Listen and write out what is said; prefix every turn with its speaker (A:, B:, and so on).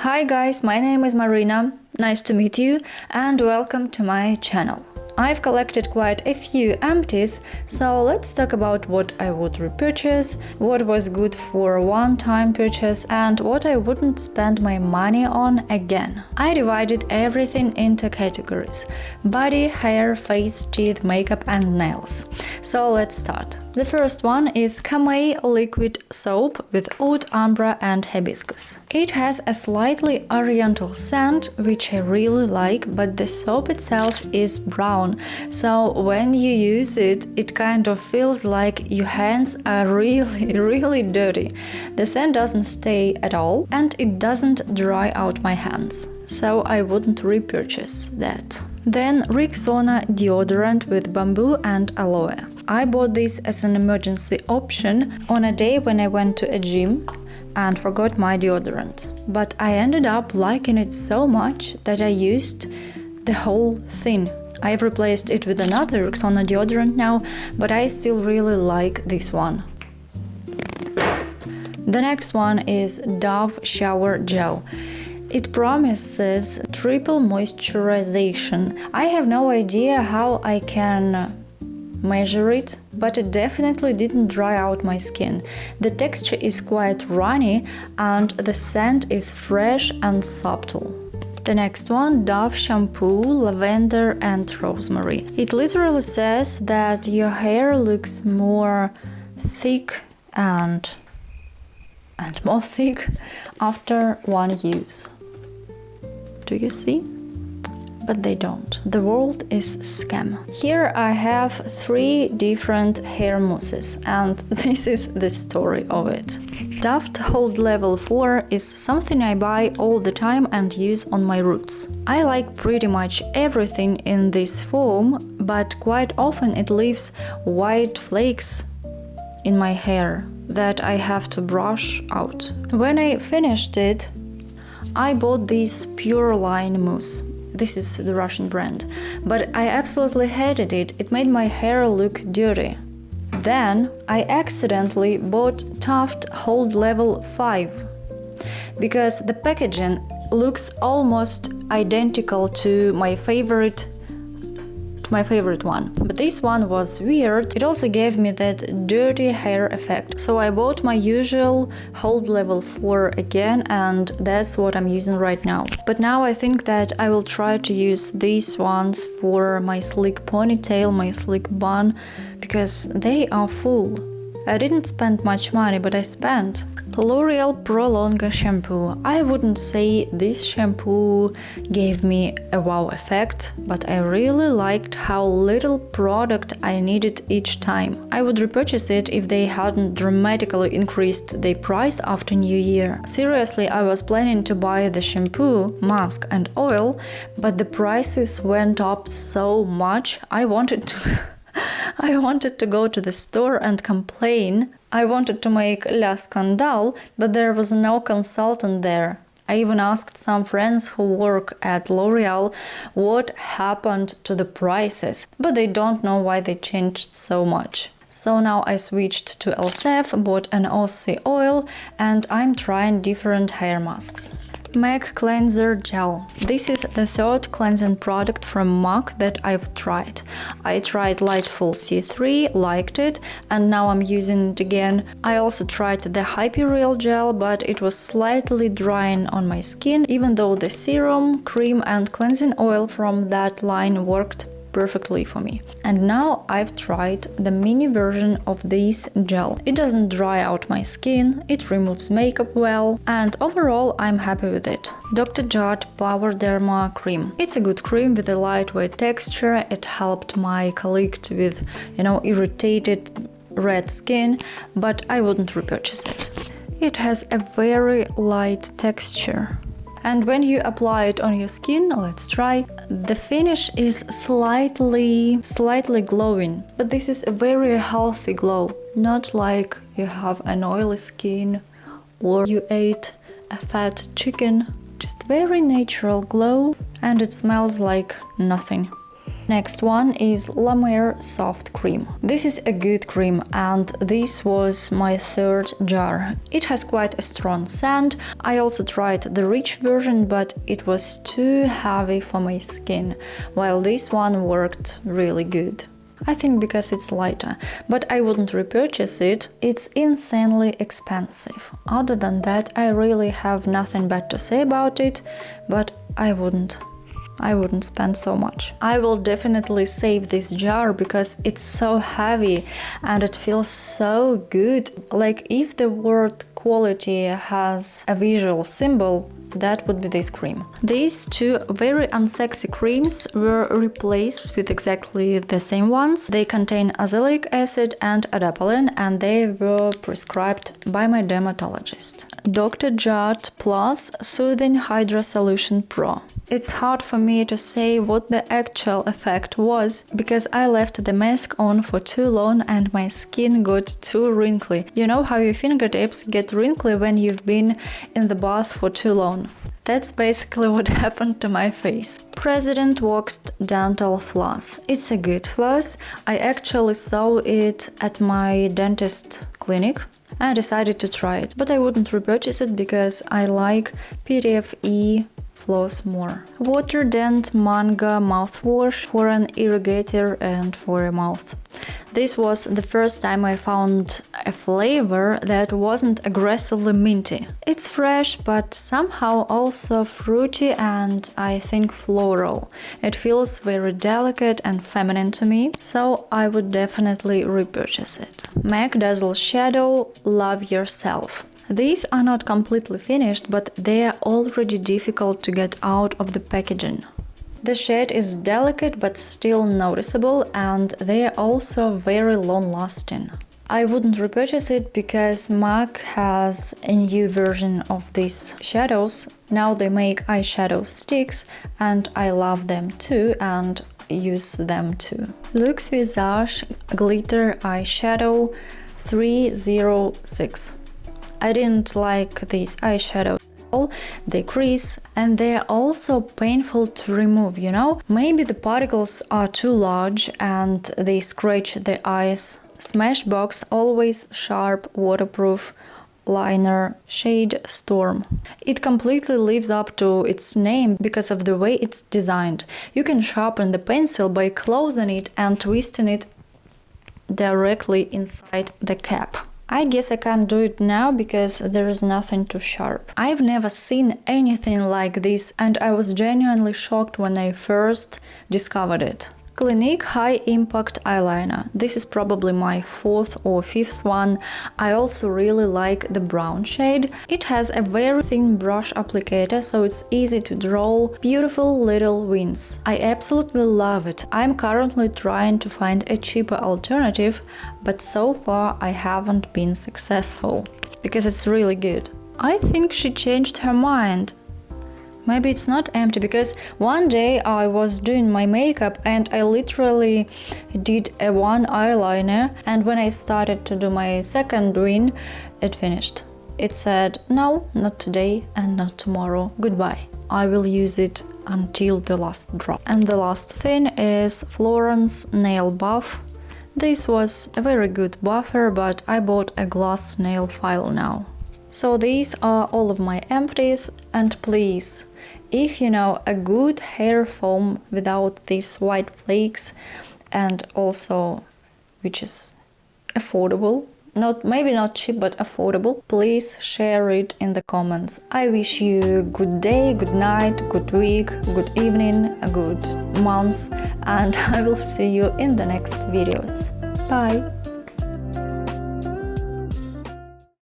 A: Hi guys, my name is Marina, nice to meet you and welcome to my channel. I've collected quite a few empties, so let's talk about what I would repurchase, what was good for a one-time purchase and what I wouldn't spend my money on again. I divided everything into categories: body, hair, face, teeth, makeup and nails. So let's start. The first one is Camay liquid soap with oud, amber and hibiscus. It has a slightly oriental scent, which I really like, but the soap itself is brown, so when you use it, it kind of feels like your hands are really dirty. The scent doesn't stay at all and it doesn't dry out my hands, so I wouldn't repurchase that. Then Rexona deodorant with bamboo and aloe. I bought this as an emergency option on a day when I went to a gym and forgot my deodorant. But I ended up liking it so much that I used the whole thing. I've replaced it with another Rexona deodorant now, but I still really like this one. The next one is Dove shower gel. It promises triple moisturization. I have no idea how I can measure it, but it definitely didn't dry out my skin. The texture is quite runny and the scent is fresh and subtle. The next one, Dove shampoo, lavender and rosemary. It literally says that your hair looks more thick and more thick after one use. Do you see? But they don't. The world is scam. Here I have 3 different hair mousses and this is the story of it. Taft Hold Level 4 is something I buy all the time and use on my roots. I like pretty much everything in this foam, but quite often it leaves white flakes in my hair that I have to brush out. When I finished it, I bought this Pure Line mousse. This is the Russian brand, but I absolutely hated it. It made my hair look dirty. Then I accidentally bought Taft Hold Level 5 because the packaging looks almost identical to my favorite one, but this one was weird. It also gave me that dirty hair effect, so I bought my usual Hold Level 4 again and that's what I'm using right now. But now I think that I will try to use these ones for my slick ponytail, my slick bun, because they are full. I didn't spend much money, but I spent. L'Oreal Pro Longer shampoo. I wouldn't say this shampoo gave me a wow effect, but I really liked how little product I needed each time. I would repurchase it if they hadn't dramatically increased their price after New Year. Seriously, I was planning to buy the shampoo, mask and oil, but the prices went up so much. I wanted to go to the store and complain. I wanted to make la scandale, but there was no consultant there. I even asked some friends who work at L'Oreal what happened to the prices, but they don't know why they changed so much. So now I switched to Elseve, bought an Aussie oil and I'm trying different hair masks. MAC Cleanser Gel. This is the 3rd cleansing product from MAC that I've tried. I tried Lightful C3, liked it, and now I'm using it again. I also tried the Hyperial Gel, but it was slightly drying on my skin, even though the serum, cream and cleansing oil from that line worked perfectly for me. And now I've tried the mini version of this gel. It doesn't dry out my skin, it removes makeup well, and overall I'm happy with it. Dr.Jart PowerDERM cream. It's a good cream with a lightweight texture. It helped my colleague with, irritated red skin, but I wouldn't repurchase it. It has a very light texture. And when you apply it on your skin, let's try, the finish is slightly glowing, but this is a very healthy glow, not like you have an oily skin or you ate a fat chicken, just very natural glow, and it smells like nothing. Next one is La Mer Soft Cream. This is a good cream and this was my third jar. It has quite a strong scent. I also tried the rich version, but it was too heavy for my skin, while this one worked really good. I think because it's lighter, but I wouldn't repurchase it. It's insanely expensive. Other than that, I really have nothing bad to say about it, but I wouldn't spend so much. I will definitely save this jar because it's so heavy and it feels so good. Like if the word quality has a visual symbol, that would be this cream. These two very unsexy creams were replaced with exactly the same ones. They contain azelaic acid and adapalene and they were prescribed by my dermatologist. Dr.Jart Plus Soothing Hydra Solution Pro. It's hard for me to say what the actual effect was because I left the mask on for too long and my skin got too wrinkly. You know how your fingertips get wrinkly when you've been in the bath for too long? That's basically what happened to my face. President Waxed Dental Floss. It's a good floss. I actually saw it at my dentist clinic. I decided to try it, but I wouldn't repurchase it because I like PTFE floss more. WaterDent Manga mouthwash for an irrigator and for a mouth. This was the first time I found a flavor that wasn't aggressively minty. It's fresh but somehow also fruity and I think floral. It feels very delicate and feminine to me, so I would definitely repurchase it. MAC Dazzleshadow Love Yourself. These are not completely finished, but they are already difficult to get out of the packaging. The shade is delicate but still noticeable and they are also very long-lasting. I wouldn't repurchase it because MAC has a new version of these shadows. Now they make eyeshadow sticks and I love them too and use them too. Luxvisage Glitter Eyeshadow 306. I didn't like these eyeshadows. They crease and they're also painful to remove, you know? Maybe the particles are too large and they scratch the eyes. Smashbox Always Sharp Waterproof Liner Shade Storm. It completely lives up to its name because of the way it's designed. You can sharpen the pencil by closing it and twisting it directly inside the cap. I guess I can't do it now because there is nothing too sharp. I've never seen anything like this and I was genuinely shocked when I first discovered it. Clinique High Impact Eyeliner. This is probably my fourth or fifth one. I also really like the brown shade. It has a very thin brush applicator, so it's easy to draw beautiful little wings. I absolutely love it. I'm currently trying to find a cheaper alternative, but so far I haven't been successful because it's really good. I think she changed her mind. Maybe it's not empty because one day I was doing my makeup and I literally did a one eyeliner and when I started to do my second wing, it finished. It said, no, not today and not tomorrow, goodbye. I will use it until the last drop. And the last thing is Florance Nail Buff. This was a very good buffer, but I bought a glass nail file now. So these are all of my empties, and please, if you know a good hair foam without these white flakes and also which is affordable, maybe not cheap but affordable, please share it in the comments. I wish you good day, good night, good week, good evening, a good month, and I will see you in the next videos. Bye!